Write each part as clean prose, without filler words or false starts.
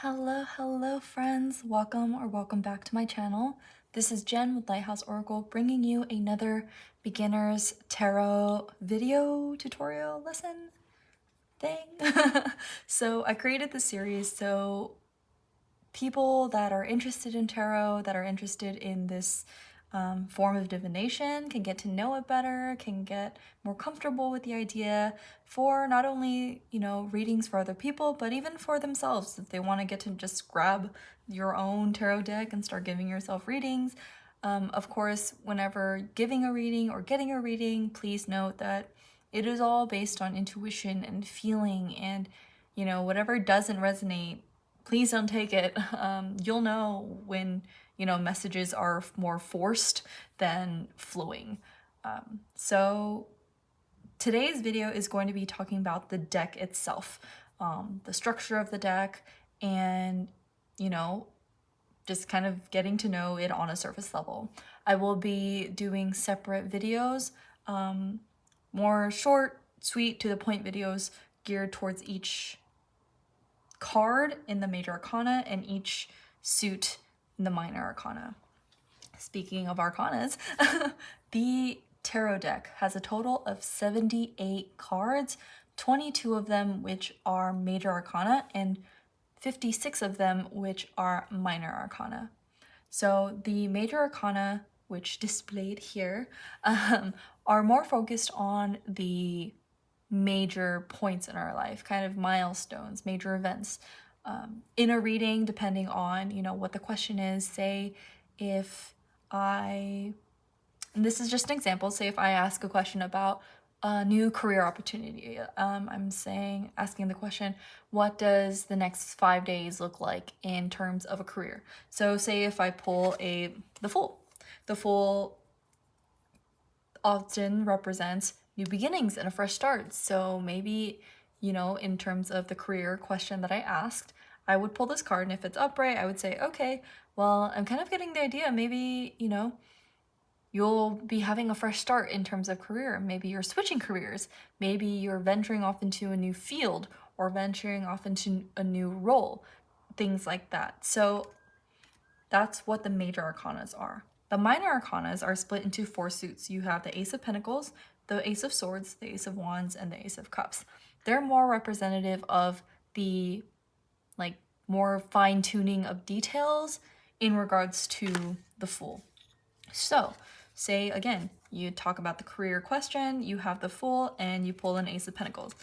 Hello friends, welcome back to my channel. This is Jen with Lighthouse Oracle bringing you another beginner's tarot video tutorial lesson thing. So I created this series so people that are interested in tarot, that are interested in this form of divination can get to know it better, can get more comfortable with the idea for not only, readings for other people, but even for themselves. If they want to get to just grab your own tarot deck and start giving yourself readings. Of course, whenever giving a reading or getting a reading, please note that it is all based on intuition and feeling, and whatever doesn't resonate, please don't take it. You'll know when, messages are more forced than flowing. So today's video is going to be talking about the deck itself, the structure of the deck, and, just kind of getting to know it on a surface level. I will be doing separate videos, more short, sweet, to the point videos geared towards each card in the major arcana and each suit in the minor arcana. Speaking of arcanas, the tarot deck has a total of 78 cards, 22 of them which are major arcana and 56 of them which are minor arcana. So the major arcana, which displayed here, are more focused on the major points in our life, kind of milestones, major events. In a reading, depending on, what the question is, say if and this is just an example, say if I ask a question about a new career opportunity, I'm asking the question, what does the next 5 days look like in terms of a career? So say if I pull the Fool often represents new beginnings and a fresh start. So maybe, in terms of the career question that I asked, I would pull this card, and if it's upright, I would say, okay, well, I'm kind of getting the idea. Maybe, you'll be having a fresh start in terms of career. Maybe you're switching careers. Maybe you're venturing off into a new field or venturing off into a new role, things like that. So that's what the major arcanas are. The minor arcanas are split into 4 suits. You have the Ace of Pentacles, the Ace of Swords, the Ace of Wands, and the Ace of Cups. They're more representative of the more fine-tuning of details in regards to the Fool. So say again, you talk about the career question, you have the Fool, and you pull an Ace of Pentacles.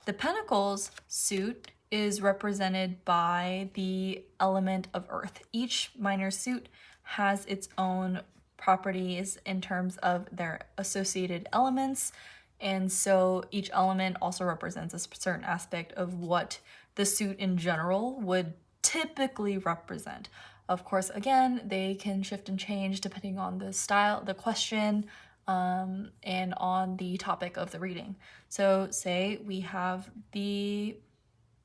The Pentacles suit is represented by the element of earth. Each minor suit has its own properties in terms of their associated elements, and so each element also represents a certain aspect of what the suit in general would typically represent. Of course, again, they can shift and change depending on the style, the question, and on the topic of the reading. So say we have the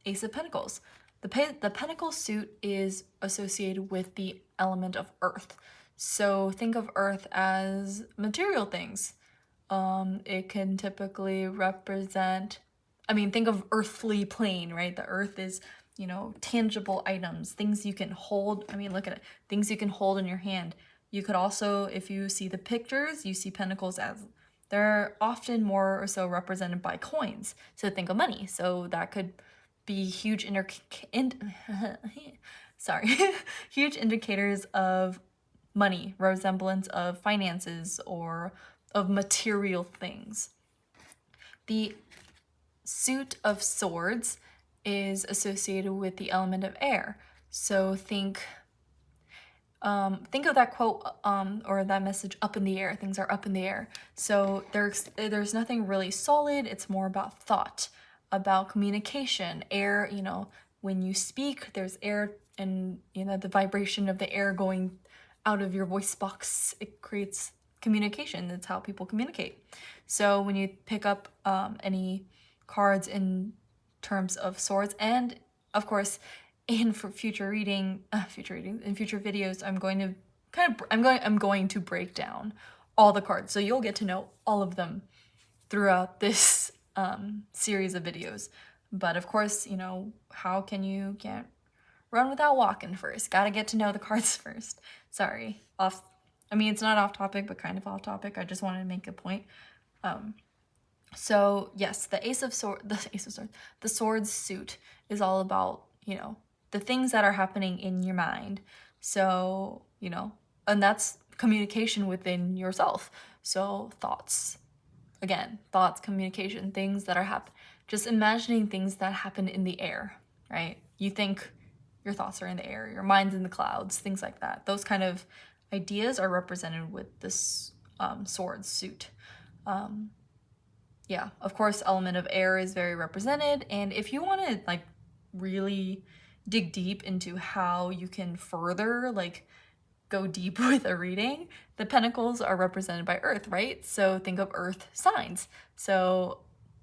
Ace of Pentacles. The Pentacle suit is associated with the element of earth. So think of earth as material things. It can typically represent, think of earthly plane, right? The earth is, tangible items, things you can hold. Look at it, things you can hold in your hand. You could also, if you see the pictures, you see pentacles as they're often more or so represented by coins. So think of money. So that could be huge huge indicators of money, resemblance of finances or of material things. The suit of swords is associated with the element of air. So think of that quote or that message, up in the air. Things are up in the air. So there's nothing really solid. It's more about thought, about communication. Air, when you speak, there's air, and the vibration of the air going out of your voice box, it creates communication. That's how people communicate. So when you pick up any cards in terms of swords, and of course in future videos, I'm going to break down all the cards, so you'll get to know all of them throughout this series of videos. But of course, how can you get run without walking first. Gotta get to know the cards first. Sorry, it's not off topic, but kind of off topic. I just wanted to make a point. So yes, the Swords suit is all about, the things that are happening in your mind. So, and that's communication within yourself. So thoughts, communication, things that are happening. Just imagining things that happen in the air, right? You think your thoughts are in the air, your mind's in the clouds, things like that. Those kind of ideas are represented with this Swords suit. Yeah, of course, element of air is very represented. And if you want to like really dig deep into how you can further like go deep with a reading, the pentacles are represented by earth, right? So think of earth signs. So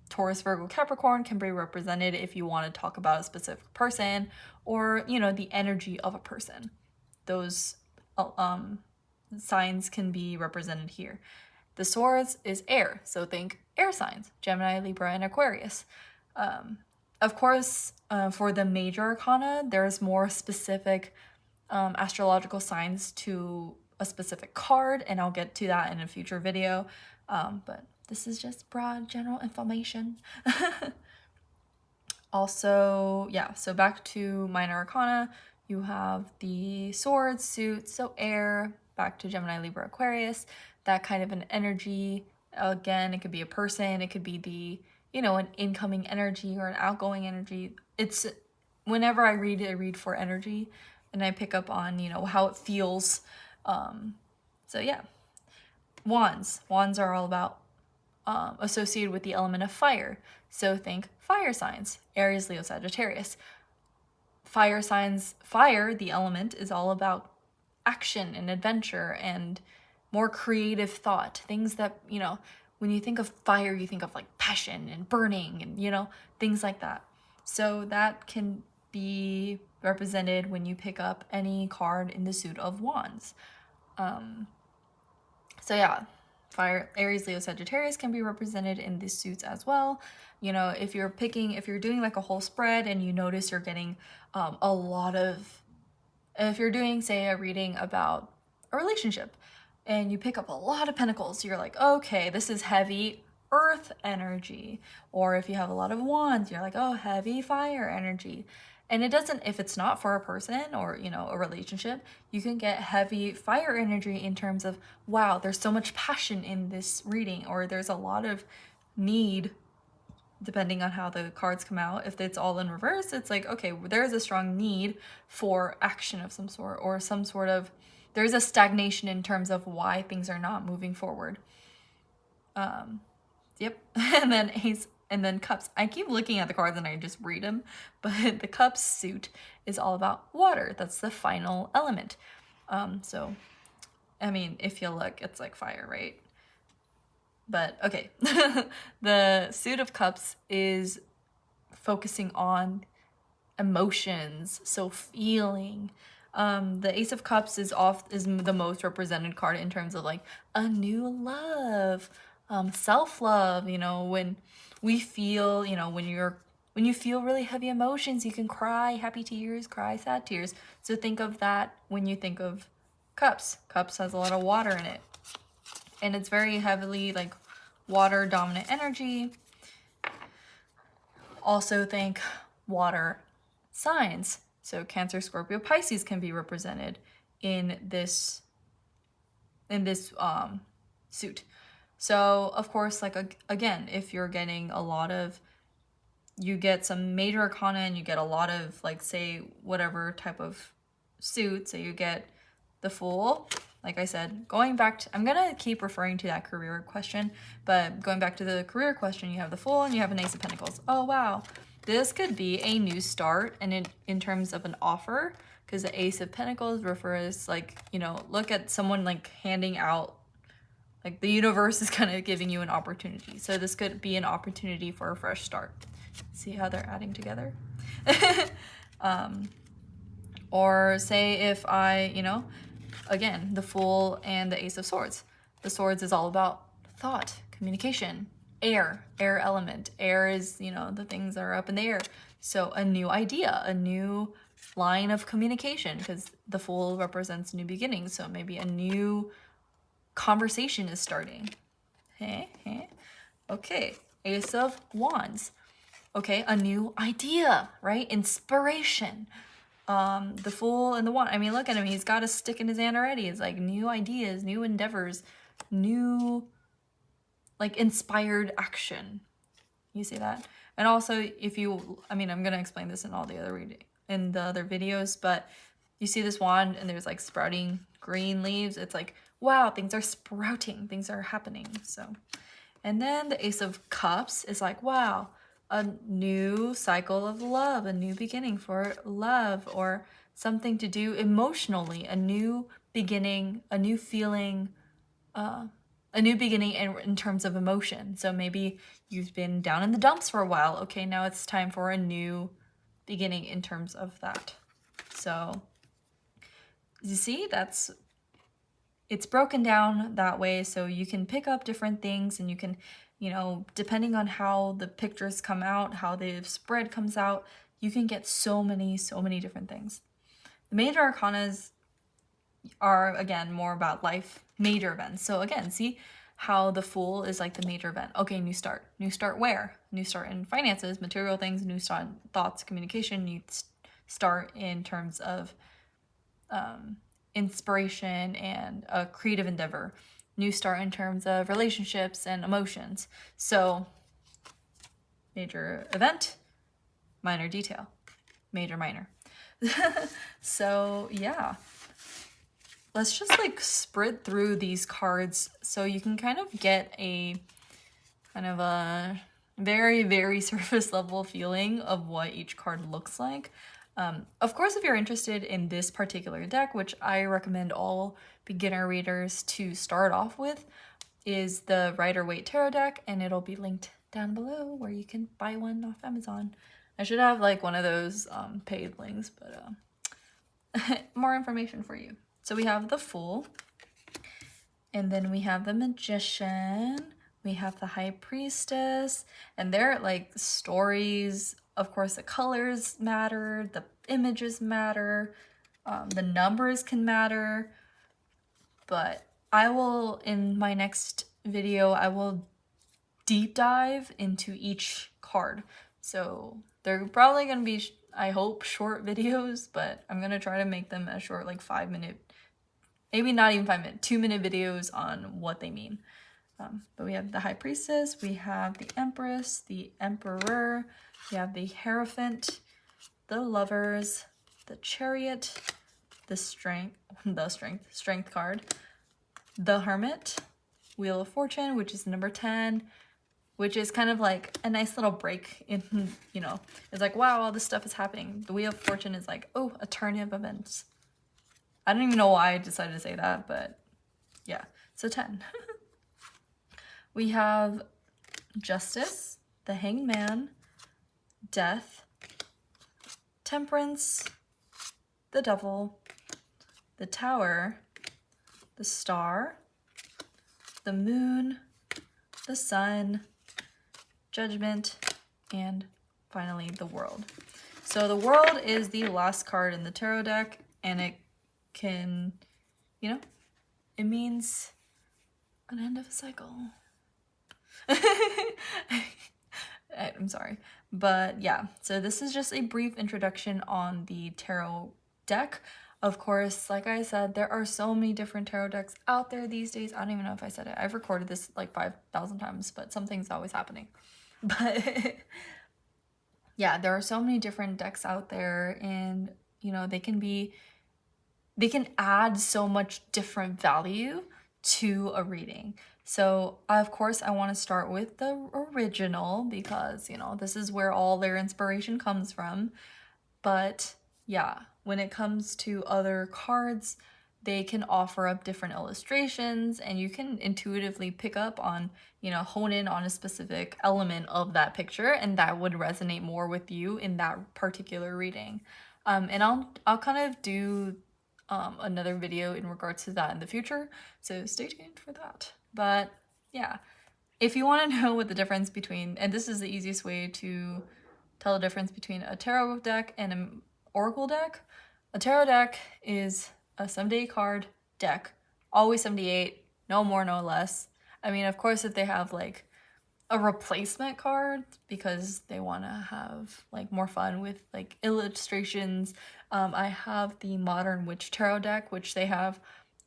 Taurus, Virgo, Capricorn can be represented if you want to talk about a specific person or, the energy of a person. Those signs can be represented here. The Swords is air, so think air signs, Gemini, Libra, and Aquarius. Of course, for the major arcana, there's more specific astrological signs to a specific card, and I'll get to that in a future video. But this is just broad general information. Also, yeah, so back to minor arcana, you have the Swords suit, so air, back to Gemini, Libra, Aquarius, that kind of an energy. Again, it could be a person, it could be the, an incoming energy or an outgoing energy. It's whenever I read for energy and I pick up on, how it feels. So yeah, wands are all about associated with the element of fire. So think fire signs, Aries, Leo, Sagittarius. Fire signs, the element is all about action and adventure and more creative thought, things that, when you think of fire, you think of like passion and burning and, things like that. So that can be represented when you pick up any card in the suit of wands. So yeah, fire, Aries, Leo, Sagittarius can be represented in these suits as well. If you're doing like a whole spread and you notice you're getting if you're doing, say, a reading about a relationship and you pick up a lot of pentacles, you're like, okay, this is heavy earth energy. Or if you have a lot of wands, you're like, oh, heavy fire energy. And it doesn't, if it's not for a person or, a relationship, you can get heavy fire energy in terms of, wow, there's so much passion in this reading, or there's a lot of need, depending on how the cards come out. If it's all in reverse, it's like, okay, there's a strong need for action of some sort, or some sort of, there's a stagnation in terms of why things are not moving forward. Yep. And then ace, and then cups. I keep looking at the cards and I just read them, but the cups suit is all about water. That's the final element. So, if you look, it's like fire, right? But okay, the suit of cups is focusing on emotions, so feeling. The Ace of Cups is the most represented card in terms of like a new love, self-love. When we feel, when you feel really heavy emotions, you can cry happy tears, cry sad tears. So think of that when you think of cups. Cups has a lot of water in it. And it's very heavily like water dominant energy. Also think water signs. So Cancer, Scorpio, Pisces can be represented in this suit. So of course, like again, if you're getting you get some major arcana and you get a lot of like, say, whatever type of suit. So you get the Fool. Like I said, going back to, I'm gonna keep referring to that career question, but going back to the career question, you have the Fool and you have an Ace of Pentacles. Oh wow, this could be a new start, and in terms of an offer, because the Ace of Pentacles refers like, look at someone like handing out, like the universe is kind of giving you an opportunity. So this could be an opportunity for a fresh start. See how they're adding together? Or say if I, again, the Fool and the Ace of Swords. The Swords is all about thought, communication, air element. Air is, the things that are up in the air. So a new idea, a new line of communication, because the Fool represents new beginnings. So maybe a new conversation is starting. Okay, Ace of Wands. Okay, a new idea, right? Inspiration. The Fool and the Wand. I mean, look at him. He's got a stick in his hand already. It's like new ideas, new endeavors, new, like, inspired action. You see that? And also, if you, I mean, I'm gonna explain this in all the other videos, but you see this wand and there's like sprouting green leaves. It's like, wow, things are sprouting, things are happening. So, and then the Ace of Cups is like, wow, a new cycle of love, a new beginning for love, or something to do emotionally, a new beginning, a new feeling, a new beginning in terms of emotion. So maybe you've been down in the dumps for a while. Okay, now it's time for a new beginning in terms of that. So you see, it's broken down that way, so you can pick up different things, and you can, you know, depending on how the pictures come out, how the spread comes out, you can get so many different things. The major arcanas are, again, more about life, major events. So again, see how the Fool is like the major event. Okay, new start. New start where? New start in finances, material things, new start in thoughts, communication, new start in terms of inspiration and a creative endeavor, new start in terms of relationships and emotions. So major event, minor detail, major, minor. So yeah, let's just like spread through these cards so you can kind of get a kind of a very surface level feeling of what each card looks like. Of course, if you're interested in this particular deck, which I recommend all beginner readers to start off with, is the Rider-Waite Tarot deck, and it'll be linked down below where you can buy one off Amazon. I should have like one of those paid links, but more information for you. So we have the Fool, and then we have the Magician, we have the High Priestess, and they're like stories. Of course, the colors matter, the images matter, the numbers can matter, but I will, in my next video, I will deep dive into each card. So they're probably going to be, I hope, short videos, but I'm going to try to make them as short, like 5-minute, maybe not even 5-minute, 2-minute videos on what they mean. But we have the High Priestess, we have the Empress, the Emperor, we have the Hierophant, the Lovers, the Chariot, the Strength card, the Hermit, Wheel of Fortune, which is number 10, which is kind of like a nice little break in, you know, it's like, wow, all this stuff is happening. The Wheel of Fortune is like, oh, a turn of events. I don't even know why I decided to say that, but yeah, so 10. We have Justice, the Hanged Man, Death, Temperance, the Devil, the Tower, the Star, the Moon, the Sun, Judgment, and finally the World. So the World is the last card in the tarot deck, and it can, you know, it means an end of a cycle. I'm sorry, but yeah, so this is just a brief introduction on the tarot deck. Of course, like I said, there are so many different tarot decks out there these days. I don't even know if I said it. I've recorded this like 5,000 times, but something's always happening. But yeah, there are so many different decks out there, and you know, they can add so much different value to a reading. So of course I want to start with the original because, you know, this is where all their inspiration comes from. But yeah, when it comes to other cards, they can offer up different illustrations, and you can intuitively pick up on, you know, hone in on a specific element of that picture, and that would resonate more with you in that particular reading. And I'll kind of do another video in regards to that in the future, so stay tuned for that. But yeah, if you want to know what the difference between, and this is the easiest way to tell the difference between a tarot deck and Oracle deck. A tarot deck is a 78 card deck, always 78, no more, no less. I mean, of course, if they have like a replacement card because they want to have like more fun with like illustrations. I have the Modern Witch Tarot deck, which they have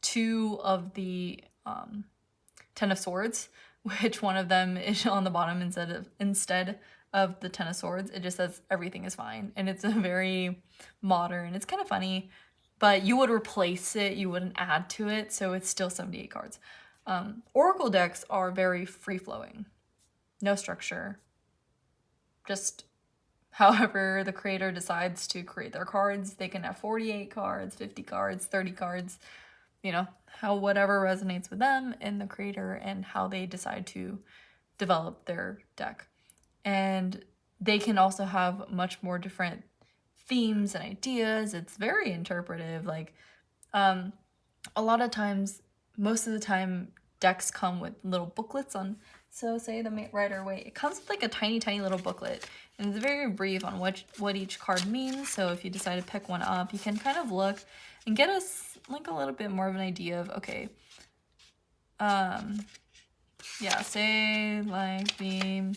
2 of the Ten of Swords, which one of them is on the bottom instead of the Ten of Swords. It just says everything is fine, and it's a very modern. It's kind of funny, but you would replace it, you wouldn't add to it, so it's still 78 cards. Oracle decks are very free-flowing. No structure, just however the creator decides to create their cards. They can have 48 cards, 50 cards, 30 cards, you know, how whatever resonates with them and the creator and how they decide to develop their deck. And they can also have much more different themes and ideas. It's very interpretive. Like a lot of times, most of the time, decks come with little booklets on. So say the Rider-Waite, it comes with like a tiny, tiny little booklet, and it's very brief on what each card means. So if you decide to pick one up, you can kind of look and get us like a little bit more of an idea of, okay, yeah, say like the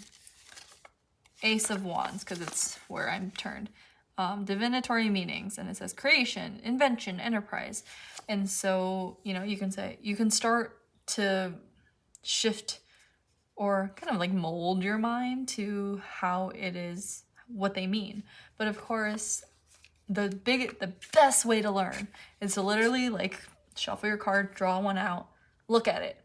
Ace of Wands, because it's where I'm turned. Divinatory meanings, and it says creation, invention, enterprise. And so, you know, you can start to shift or kind of like mold your mind to how it is, what they mean. But of course, the best way to learn is to literally like shuffle your card, draw one out, look at it,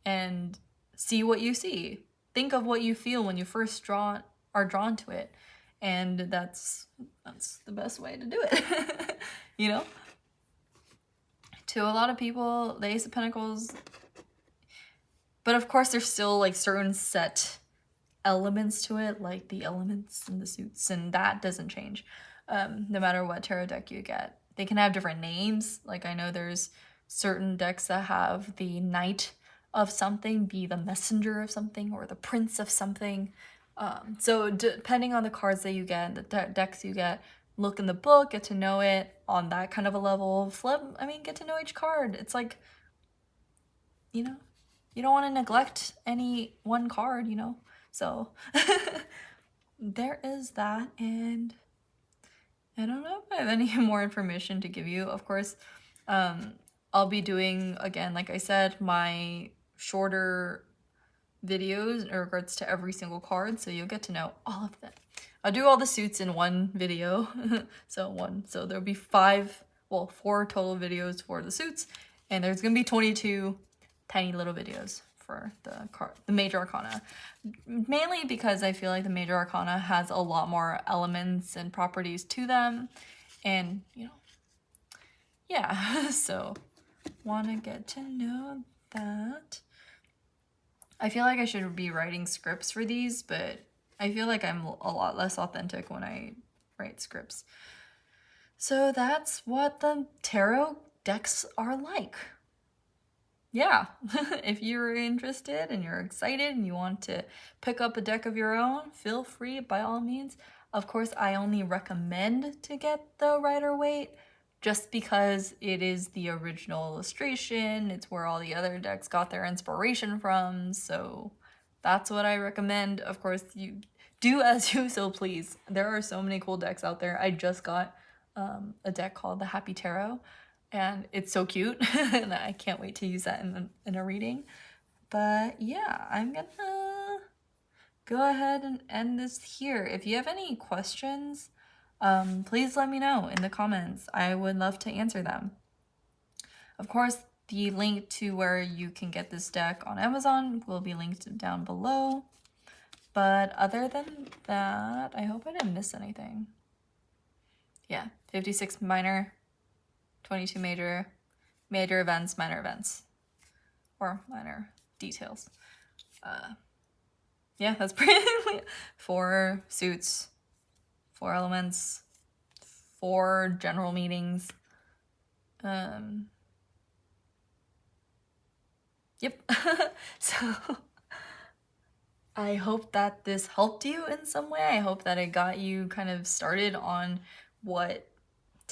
and see what you see. Think of what you feel when you first are drawn to it. And that's the best way to do it. You know? To a lot of people, the Ace of Pentacles, but of course there's still like certain set elements to it, like the elements and the suits, and that doesn't change no matter what tarot deck you get. They can have different names. Like I know there's certain decks that have the Knight of something be the messenger of something, or the prince of something. So depending on the cards that you get and the decks you get, look in the book, get to know it on that kind of a level. Get to know each card. It's like, you know, you don't want to neglect any one card, you know? So there is that, and I don't know if I have any more information to give you. Of course, I'll be doing, again, like I said, my shorter videos in regards to every single card, so you'll get to know all of them. I'll do all the suits in one video. So there'll be 4 total videos for the suits, and there's gonna be 22 tiny little videos for the Major Arcana. Mainly because I feel like the Major Arcana has a lot more elements and properties to them, and you know, yeah. So wanna get to know that. I feel like I should be writing scripts for these, but I feel like I'm a lot less authentic when I write scripts. So that's what the tarot decks are like. Yeah, if you're interested and you're excited and you want to pick up a deck of your own, feel free by all means. Of course, I only recommend to get the Rider-Waite just because it is the original illustration. It's where all the other decks got their inspiration from, so that's what I recommend. Of course, you do as you so please. There are so many cool decks out there. I just got a deck called the Happy Tarot, and it's so cute, and I can't wait to use that in a reading. But yeah, I'm gonna go ahead and end this here. If you have any questions, please let me know in the comments. I would love to answer them. Of course, the link to where you can get this deck on Amazon will be linked down below. But other than that, I hope I didn't miss anything. Yeah, 56 minor, 22 major, major events, minor events, or minor details. Yeah, that's pretty 4 suits, 4 elements, 4 general meanings. Yep. So I hope that this helped you in some way. I hope that it got you kind of started on what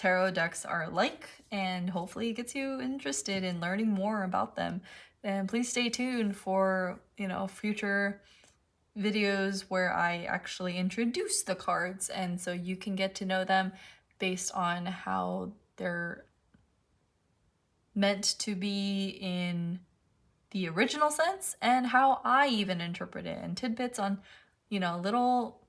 tarot decks are like, and hopefully it gets you interested in learning more about them. And please stay tuned for, you know, future videos where I actually introduce the cards, and so you can get to know them based on how they're meant to be in the original sense and how I even interpret it, and tidbits on, you know, little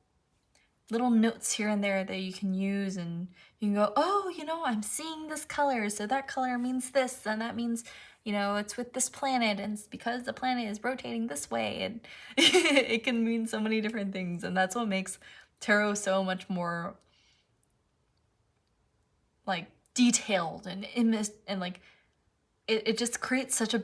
notes here and there that you can use, and you can go, oh, you know, I'm seeing this color, so that color means this, and that means, you know, it's with this planet, and it's because the planet is rotating this way, and it can mean so many different things, and that's what makes tarot so much more like detailed and like it just creates such a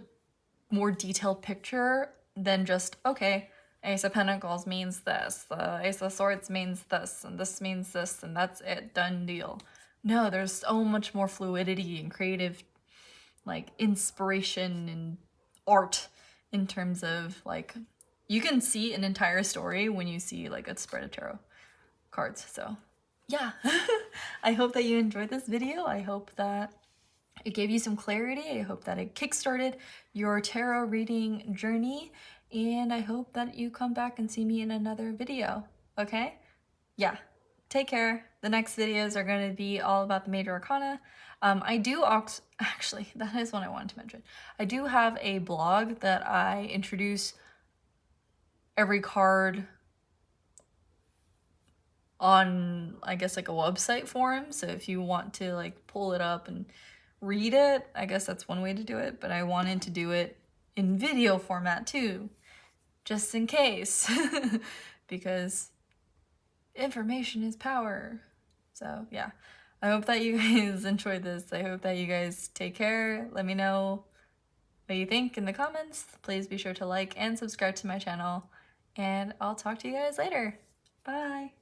more detailed picture than just, okay, Ace of Pentacles means this, the Ace of Swords means this, and this means this, and that's it, done deal. No, there's so much more fluidity and creative, like, inspiration and art in terms of, like, you can see an entire story when you see, like, a spread of tarot cards. So, yeah. I hope that you enjoyed this video. I hope that it gave you some clarity. I hope that it kickstarted your tarot reading journey, and I hope that you come back and see me in another video, okay? Yeah, take care. The next videos are going to be all about the Major Arcana. Actually, that is what I wanted to mention. I do have a blog that I introduce every card on, I guess, like a website forum. So if you want to like pull it up and read it, I guess that's one way to do it, but I wanted to do it in video format too, just in case, because information is power. So yeah, I hope that you guys enjoyed this. I hope that you guys take care. Let me know what you think in the comments. Please be sure to like and subscribe to my channel, and I'll talk to you guys later. Bye.